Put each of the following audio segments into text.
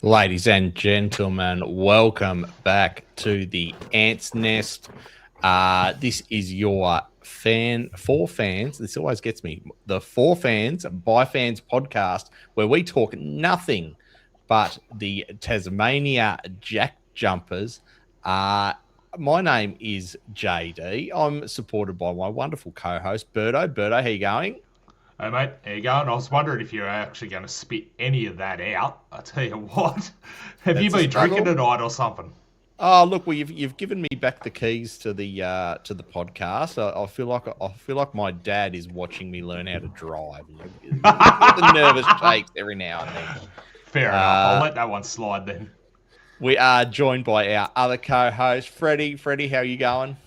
Ladies and gentlemen, welcome back to the Ants Nest. This is your for fans. This always gets me. The For Fans by Fans podcast, where we talk nothing but the Tasmania JackJumpers. My name is JD. I'm supported by my wonderful co-host Birdo. Birdo, how you going? Hey mate, how you going? I was wondering if you're actually going to spit any of that out. I tell you what, have you been drinking tonight or something? Oh look, well you've given me back the keys to the podcast. I feel like my dad is watching me learn how to drive. The nervous shakes every now and then. Fair enough. I'll let that one slide then. We are joined by our other co-host, Freddy. Freddy, how are you going?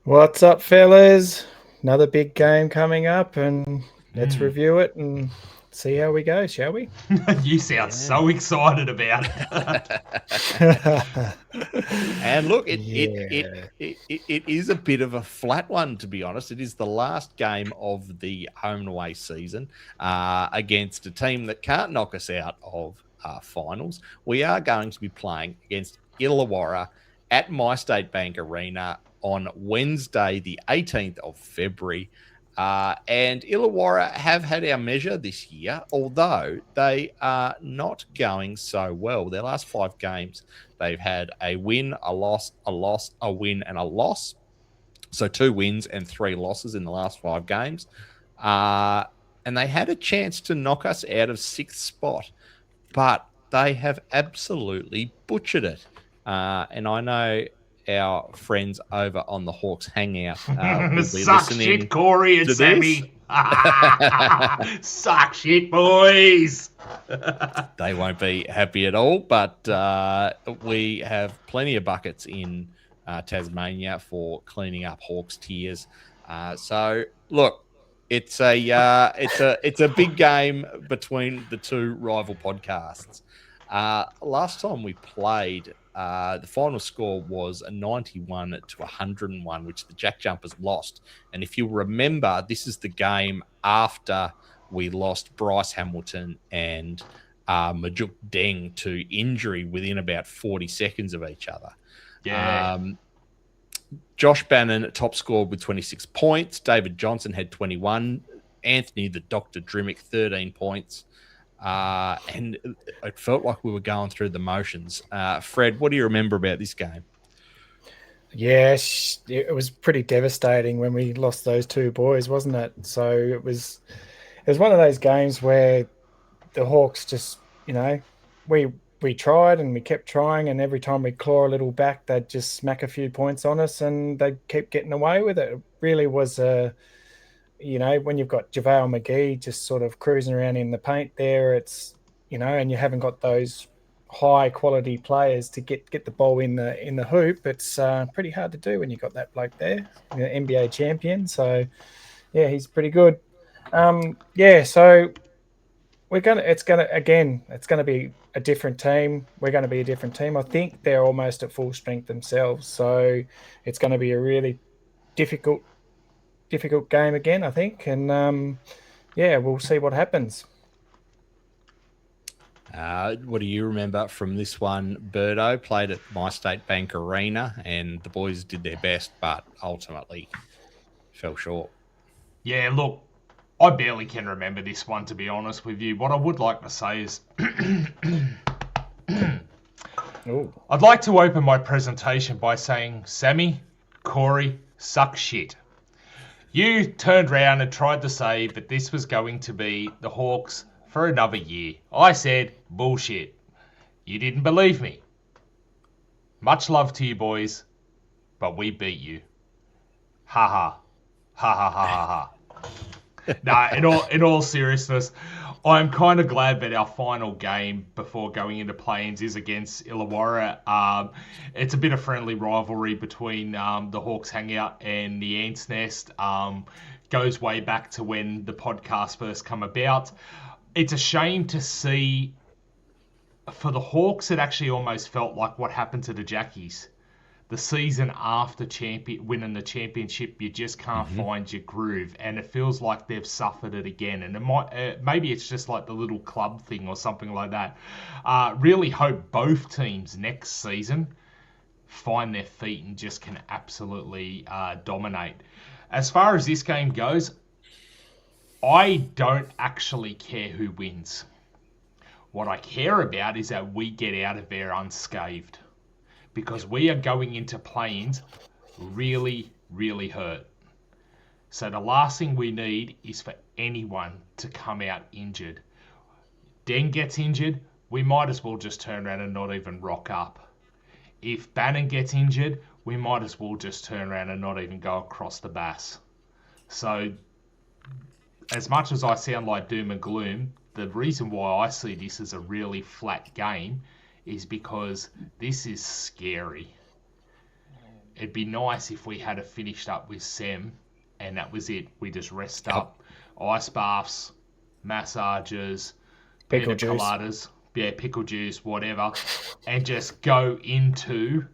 What's up, fellas? Another big game coming up, and let's review it and see how we go, shall we? You sound so excited about it. And look, it is a bit of a flat one, to be honest. It is the last game of the home and away season against a team that can't knock us out of finals. We are going to be playing against Illawarra at MyState Bank Arena on Wednesday, the 18th of February. And Illawarra have had our measure this year, although they are not going so well. Their last 5 games, they've had a win, a loss, a win, and a loss. So 2 wins and 3 losses in the last 5 games. And they had a chance to knock us out of 6th spot, but they have absolutely butchered it. And I know our friends over on the Hawks Hangout will be Suck listening shit, Corey and Sammy. Suck shit, boys. They won't be happy at all, but we have plenty of buckets in Tasmania for cleaning up Hawks tears. So look, it's a big game between the 2 rival podcasts. Last time we played, the final score was a 91 to 101, which the JackJumpers lost. And if you remember, this is the game after we lost Bryce Hamilton and Majuk Deng to injury within about 40 seconds of each other. Yeah. Josh Bannan top scored with 26 points. David Johnson had 21. Anthony, the Dr. Drmic, 13 points. And it felt like we were going through the motions. Fred, what do you remember about this game? Yes, it was pretty devastating when we lost those 2 boys, wasn't it? So it was one of those games where the Hawks just, we tried and we kept trying, and every time we claw a little back, they'd just smack a few points on us and they'd keep getting away with it. It really was when you've got JaVale McGee just sort of cruising around in the paint there, it's, and you haven't got those high quality players to get the ball in the hoop. It's pretty hard to do when you got that bloke there, NBA champion. So yeah, he's pretty good. So it's gonna be a different team. We're going to be a different team. I think they're almost at full strength themselves. So it's going to be a really difficult game again, I think. And we'll see what happens. What do you remember from this one? Birdo played at MyState Bank Arena and the boys did their best, but ultimately fell short. Yeah, look, I barely can remember this one, to be honest with you. What I would like to say is I'd like to open my presentation by saying, Sammy, Corey, suck shit. You turned round and tried to say that this was going to be the Hawks for another year. I said, bullshit. You didn't believe me. Much love to you boys, but we beat you. Ha ha. Ha ha ha ha ha. Nah, in all seriousness, I'm kind of glad that our final game before going into play-ins is against Illawarra. It's a bit of friendly rivalry between the Hawks Hangout and the Ants Nest. Goes way back to when the podcast first come about. It's a shame to see, for the Hawks, it actually almost felt like what happened to the Jackies. the season after winning the championship, you just can't find your groove, and it feels like they've suffered it again. And it might, maybe it's just like the little club thing or something like that. Really hope both teams next season find their feet and just can absolutely dominate. As far as this game goes, I don't actually care who wins. What I care about is that we get out of there unscathed, because we are going into play-ins really, really hurt. So the last thing we need is for anyone to come out injured. Deng gets injured, we might as well just turn around and not even rock up. If Bannan gets injured, we might as well just turn around and not even go across the Bass. So, as much as I sound like doom and gloom, the reason why I see this as a really flat game is because this is scary. It'd be nice if we had finished up with Sem and that was it. We just rest up, ice baths, massages, pickle pina coladas, pickle juice, whatever, and just go into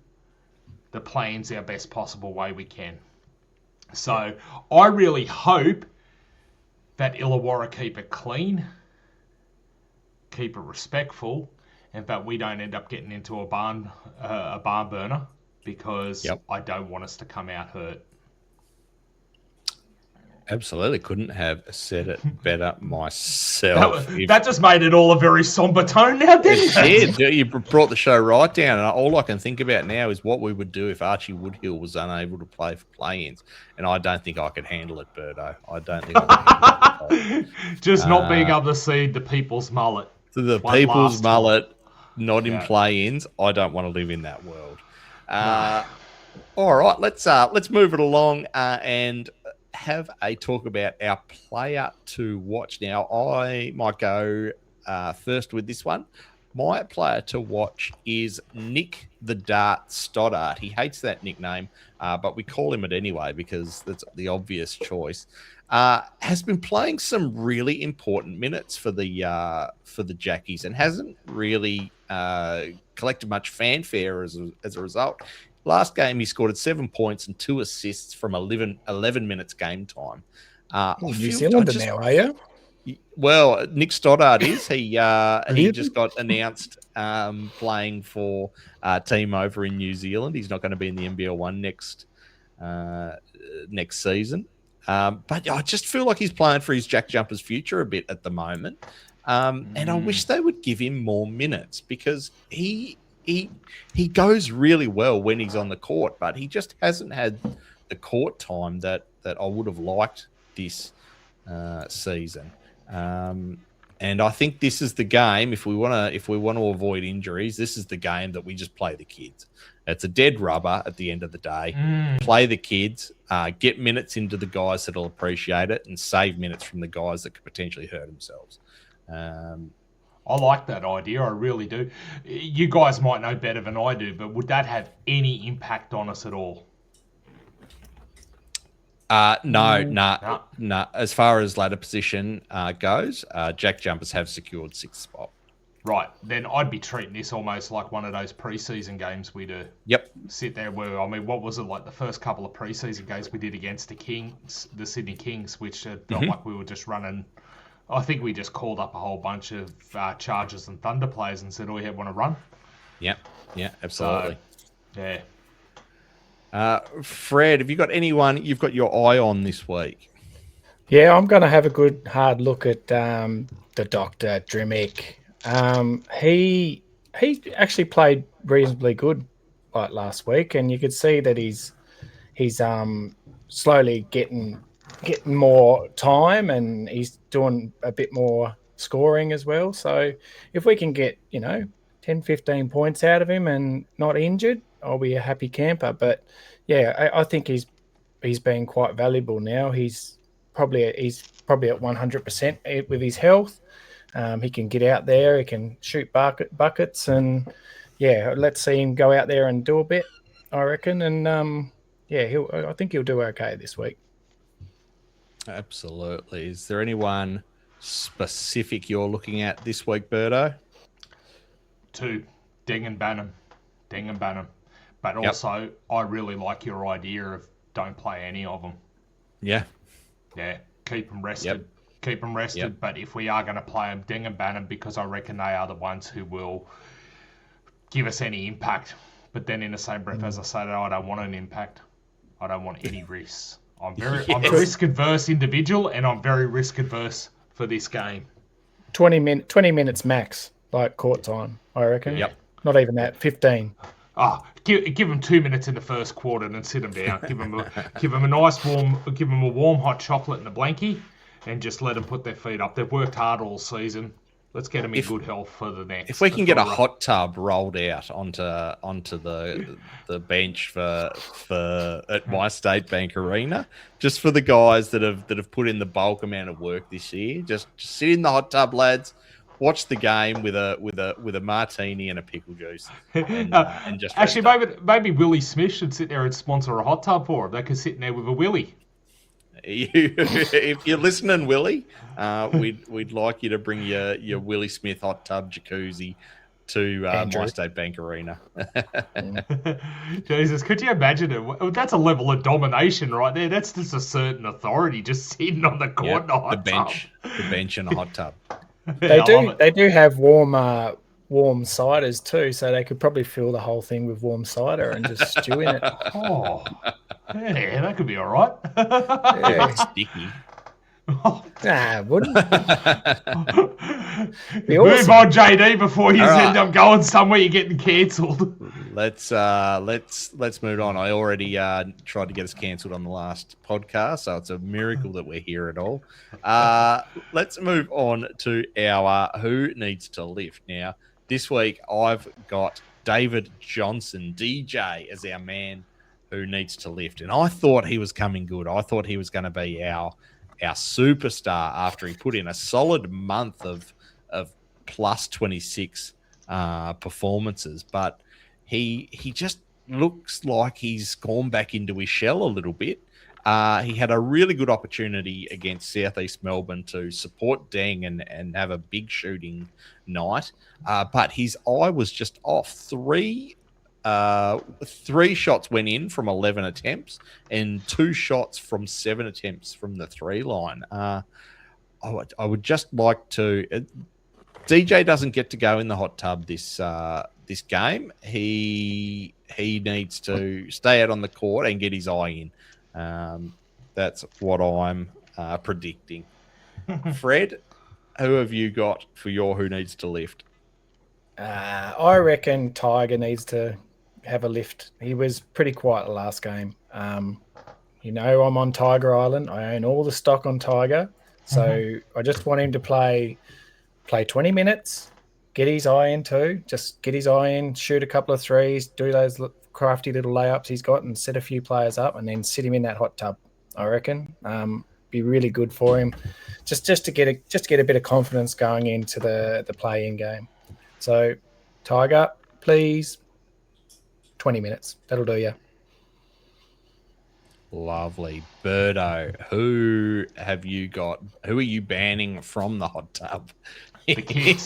the play-ins our best possible way we can. So I really hope that Illawarra keep it clean, keep it respectful, and that we don't end up getting into a barn burner, because I don't want us to come out hurt. Absolutely. Couldn't have said it better myself. That just made it all a very somber tone now, didn't it? Yeah, you brought the show right down. And all I can think about now is what we would do if Archie Woodhill was unable to play for play-ins. And I don't think I could handle it, Birdo. I don't think I could handle it. Just not being able to see the people's mullet. So the people's mullet, not in play-ins. I don't want to live in that world. All right, let's move it along and have a talk about our player to watch. Now, I might go first with this one. My player to watch is Nick the Dart Stoddart. He hates that nickname, but we call him it anyway because that's the obvious choice. Has been playing some really important minutes for the Jackies and hasn't really collected much fanfare as a result. Last game, he scored 7 points and 2 assists from 11 minutes game time. New Zealander now, are you? Well, Nick Stoddart is. He just got announced playing for a team over in New Zealand. He's not going to be in the NBL 1 next season. But I just feel like he's playing for his JackJumpers future a bit at the moment. And I wish they would give him more minutes because he goes really well when he's on the court, but he just hasn't had the court time that I would have liked this season. And I think this is the game. If we want to avoid injuries, this is the game that we just play the kids. It's a dead rubber at the end of the day. Play the kids, get minutes into the guys that'll appreciate it, and save minutes from the guys that could potentially hurt themselves. I like that idea. I really do. You guys might know better than I do, but would that have any impact on us at all? No. As far as ladder position goes, JackJumpers have secured 6th spot. Right. Then I'd be treating this almost like one of those preseason games we do. Yep. Sit there where, I mean, what was it like the first couple of preseason games we did against the Sydney Kings, which felt like we were just running. I think we just called up a whole bunch of Chargers and Thunder players and said, "Oh, yeah, want to run?" Yeah, absolutely. So, yeah. Fred, have you got anyone you've got your eye on this week? Yeah, I'm going to have a good hard look at the Dr. Drmic. He actually played reasonably good like last week, and you could see that he's slowly getting more time, and he's doing a bit more scoring as well. So if we can get 10, 15 points out of him and not injured, I'll be a happy camper. But yeah, I think he's been quite valuable now. He's probably at 100% with his health. He can get out there, he can shoot buckets, and yeah, let's see him go out there and do a bit, I reckon. And I think he'll do okay this week. Absolutely. Is there anyone specific you're looking at this week, Birdo? 2, Deng and Bannan. But also, I really like your idea of don't play any of them. Yeah. Yeah, keep them rested. Keep them rested. But if we are going to play them, Deng and Bannan, because I reckon they are the ones who will give us any impact. But then in the same breath, as I say, I don't want an impact. I don't want any risks. I'm a risk-adverse individual, and I'm very risk-adverse for this game. 20 minutes max, like court time, I reckon. Yep. Not even that, 15. Give them 2 minutes in the first quarter and then sit them down. Give them a nice warm hot chocolate and a blankie, and just let them put their feet up. They've worked hard all season. Let's get them in good health for the next. If we can get a hot tub rolled out onto the bench for at MyState Bank Arena, just for the guys that have put in the bulk amount of work this year, just sit in the hot tub, lads. Watch the game with a martini and a pickle juice, and just actually maybe Willie Smith should sit there and sponsor a hot tub for him. They could sit in there with a Willie. If you're listening, Willie, we'd like you to bring your Willie Smith hot tub jacuzzi to MyState Bank Arena. Jesus, could you imagine it? That's a level of domination right there. That's just a certain authority just sitting on the court in a hot tub. The bench and a hot tub. They do have warm ciders too, so they could probably fill the whole thing with warm cider and just stew in it. Oh, yeah, that could be all right. Yeah. Sticky. Nah, wouldn't. Move on, JD, before you end up going somewhere you're getting cancelled. Let's move on. I already tried to get us cancelled on the last podcast, so it's a miracle that we're here at all. Let's move on to our Who Needs to Lift. Now, this week I've got David Johnson, DJ, as our man who needs to lift. And I thought he was coming good. I thought he was going to be our superstar after he put in a solid month of plus 26 performances. But he just looks like he's gone back into his shell a little bit. He had a really good opportunity against Southeast Melbourne to support Deng and have a big shooting night. But his eye was just off. Three shots went in from 11 attempts and 2 shots from 7 attempts from the 3 line. I would just like to... DJ doesn't get to go in the hot tub this game. He needs to stay out on the court and get his eye in. That's what I'm predicting. Fred, who have you got for your Who Needs to Lift? I reckon Tiger needs to have a lift. He was pretty quiet the last game. I'm on Tiger Island. I own all the stock on Tiger. So I just want him to play 20 minutes, get his eye in too. Just get his eye in, shoot a couple of threes, do those crafty little layups he's got and set a few players up and then sit him in that hot tub, I reckon. Be really good for him. Just to get a bit of confidence going into the play-in game. So, Tiger, please, 20 minutes. That'll do you. Lovely. Birdo, who have you got? Who are you banning from the hot tub? The kids.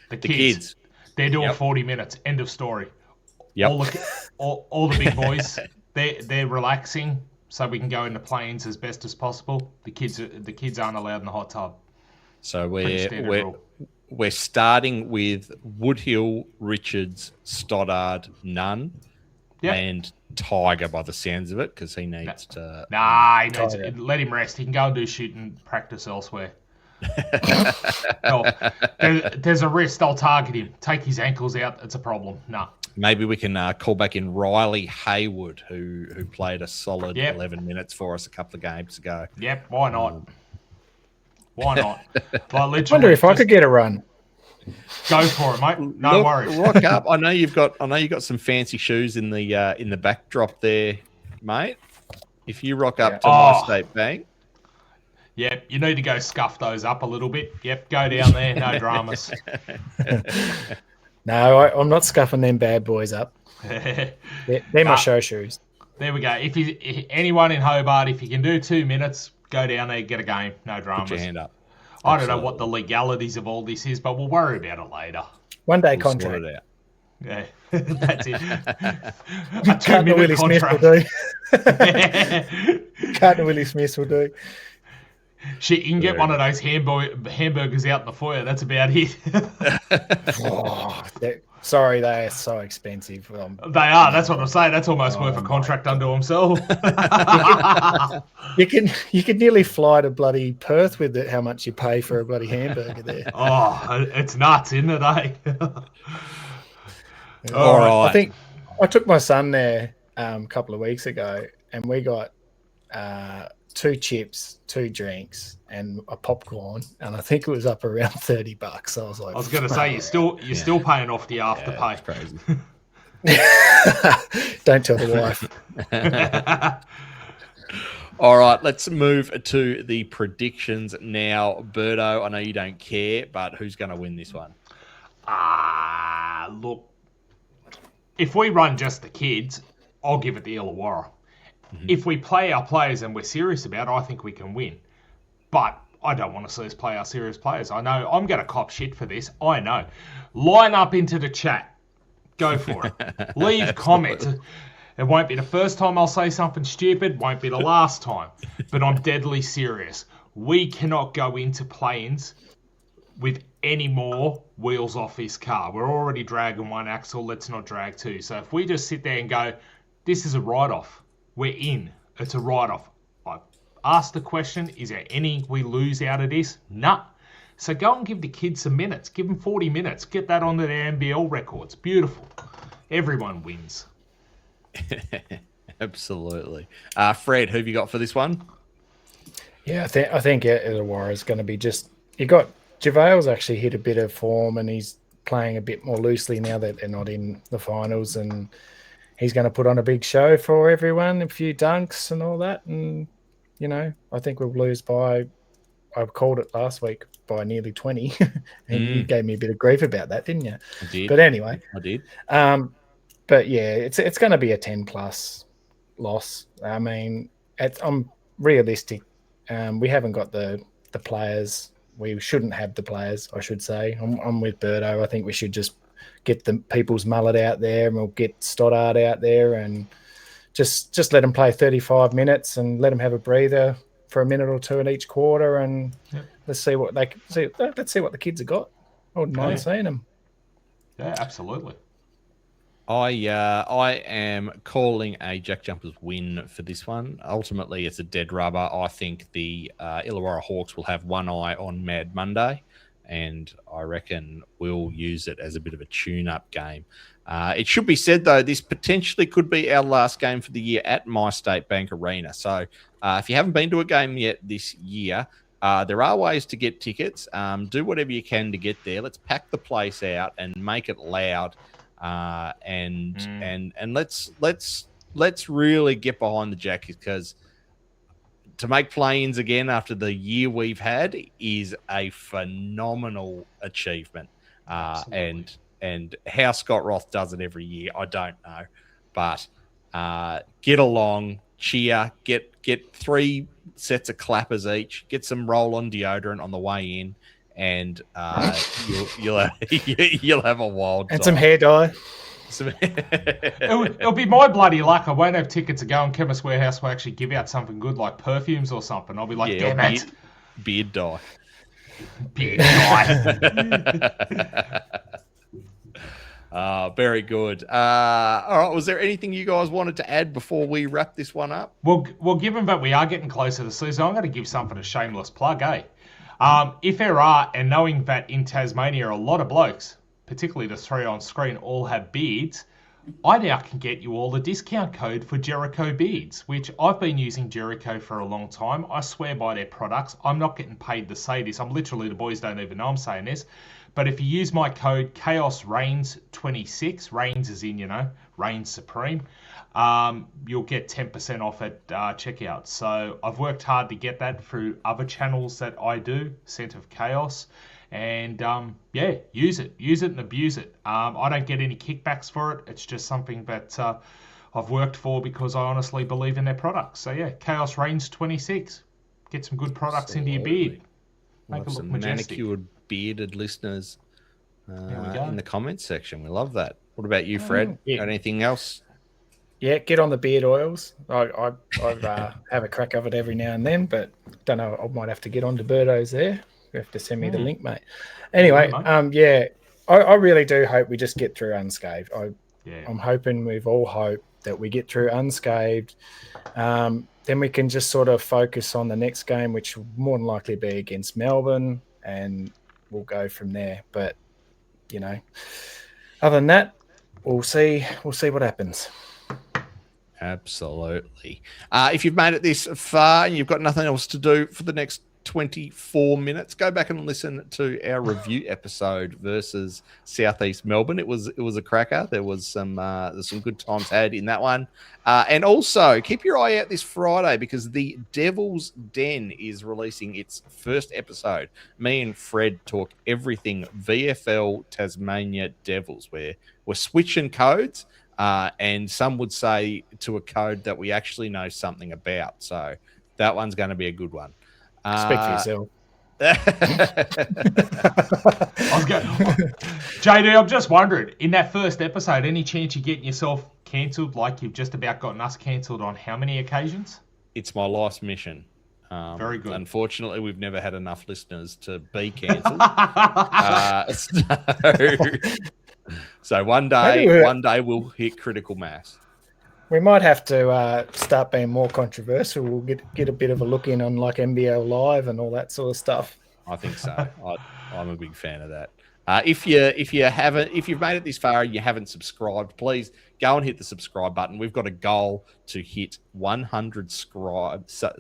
The kids. They're doing 40 minutes. End of story. Yep. All the big boys, they're relaxing so we can go into planes as best as possible. The kids aren't allowed in the hot tub. So we're starting with Woodhill, Richards, Stoddart, Nunn, and Tiger by the sounds of it, because he needs to... Nah, let him rest. He can go and do shooting practice elsewhere. There's a risk. I'll target him. Take his ankles out. It's a problem. Nah. Maybe we can call back in Riley Haywood, who played a solid 11 minutes for us a couple of games ago. Yep, why not? Why not? I wonder if I could get a run. Go for it, mate. No worries. Rock up. I know you've got some fancy shoes in the backdrop there, mate. If you rock up to MyState Bank. Yep, you need to go scuff those up a little bit. Yep, go down there. No dramas. No, I'm not scuffing them bad boys up. They're my show shoes. There we go. If anyone in Hobart, if you can do 2 minutes, go down there, get a game. No dramas. Put your hand up. I don't know what the legalities of all this is, but we'll worry about it later. One day contract. Yeah, that's it. A Cutting 2-minute Willie Smith will contract. do. Cutting Willie Smith will do. Shit, you can get one of those hamburgers out in the foyer. That's about it. Sorry, they are so expensive. They are. That's what I'm saying. That's almost worth a contract unto himself. You can nearly fly to bloody Perth with it. How much you pay for a bloody hamburger there? Oh, it's nuts, isn't it? All right. I think I took my son there a couple of weeks ago, and we got 2 chips, 2 drinks, and a popcorn, and I think it was up around $30. I was like, I was going to say you're still paying off the afterpay. Crazy. Don't tell the wife. All right, let's move to the predictions now. Birdo, I know you don't care, but who's going to win this one? Look, if we run just the kids, I'll give it the Illawarra. Mm-hmm. If we play our players and we're serious about it, I think we can win. But I don't want to see us play our serious players. I know I'm going to cop shit for this. I know. Line up into the chat. Go for it. Leave comments. It won't be the first time I'll say something stupid. Won't be the last time. But I'm deadly serious. We cannot go into planes with any more wheels off this car. We're already dragging 1 axle. Let's not drag 2. So if we just sit there and go, this is a write-off. We're in. It's a write-off. I asked the question, is there any we lose out of this? Nah. So go and give the kids some minutes. Give them 40 minutes. Get that onto their NBL records. Beautiful. Everyone wins. Absolutely. Fred, who have you got for this one? Yeah, I think Illawarra is going to be just... You got... JaVale's actually hit a bit of form, and he's playing a bit more loosely now that they're not in the finals, and he's going to put on a big show for everyone, a few dunks and all that. And, you know, I think we'll lose by, I called it last week, by nearly 20. And you gave me a bit of grief about that, didn't you? I did. But anyway. I did. But yeah, it's going to be a 10+ loss. I mean, I'm realistic. We haven't got the players. We shouldn't have the players, I should say. I'm with Birdo. I think we should just get the people's mullet out there, and we'll get Stoddart out there, and just let them play 35 minutes and let them have a breather for a minute or 2 in each quarter, and let's see what they can see. Let's see what the kids have got. I wouldn't mind seeing them. Yeah, absolutely. I am calling a JackJumpers win for this one. Ultimately, it's a dead rubber. I think the Illawarra Hawks will have one eye on Mad Monday, and I reckon we'll use it as a bit of a tune-up game. It should be said, though, this potentially could be our last game for the year at MyState Bank Arena. So if you haven't been to a game yet this year, there are ways to get tickets. Do whatever you can to get there. Let's pack the place out and make it loud. And let's really get behind the Jackies, because to make play-ins again after the year we've had is a phenomenal achievement. And how Scott Roth does it every year, I don't know. But get along, cheer, get 3 sets of clappers each, get some roll-on deodorant on the way in, and you'll have a wild time. And some hair dye. It'll be my bloody luck. I won't have tickets to go, and Chemist Warehouse will actually give out something good like perfumes or something. I'll be like, damn it. Beard dye. Beard dye. Very good. All right. Was there anything you guys wanted to add before we wrap this one up? Well, given that we are getting closer to the season, I'm going to give something a shameless plug, eh? If there are, and knowing that in Tasmania a lot of blokes, particularly the 3 on screen, all have beards, I now can get you all a discount code for Jericho Beards, which I've been using Jericho for a long time. I swear by their products. I'm not getting paid to say this. I'm literally, the boys don't even know I'm saying this. But if you use my code Chaos Reigns 26, Reigns is in, Reigns Supreme, you'll get 10% off at checkout. So I've worked hard to get that through other channels that I do, Scent of Chaos. And use it and abuse it. I don't get any kickbacks for it. It's just something that I've worked for because I honestly believe in their products. So yeah, Chaos Reigns 26. Get some good products into your beard. Make it look majestic. Manicured, bearded listeners in the comments section. We love that. What about you, Fred? Yeah. Got anything else? Yeah, get on the beard oils. I have a crack of it every now and then, but don't know. I might have to get on to Birdo's there. You have to send me the link, mate. Anyway, I really do hope we just get through unscathed. I'm hoping, we've all hoped that we get through unscathed. Then we can just sort of focus on the next game, which will more than likely be against Melbourne, and we'll go from there. But, other than that, we'll see what happens. Absolutely. If you've made it this far and you've got nothing else to do for the next 24 minutes, go back and listen to our review episode versus Southeast Melbourne. It was a cracker. There's some good times had in that one. And also keep your eye out this Friday, because the Devil's Den is releasing its first episode. Me and Fred talk everything VFL Tasmania Devils, where we're switching codes. And some would say to a code that we actually know something about. So that one's going to be a good one. Speak for yourself. JD, I'm just wondering, in that first episode, any chance you're getting yourself cancelled like you've just about gotten us cancelled on how many occasions? It's my life's mission. Very good. Unfortunately, we've never had enough listeners to be cancelled. So one day we'll hit critical mass. We might have to start being more controversial. We'll get a bit of a look in on like NBL Live and all that sort of stuff. I think so. I'm a big fan of that. If you've made it this far and you haven't subscribed, please go and hit the subscribe button. We've got a goal to hit 100 scribes by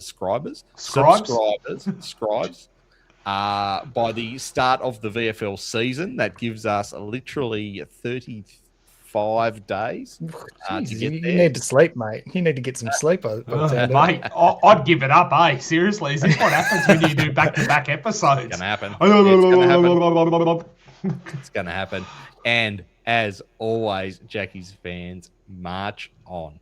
the start of the VFL season. That gives us literally 35 days to get there. You need to sleep, mate. You need to get some sleep. Mate, I'd give it up, eh? Seriously, is this what happens when you do back-to-back episodes? It's going to happen. And as always, Jackie's fans, march on.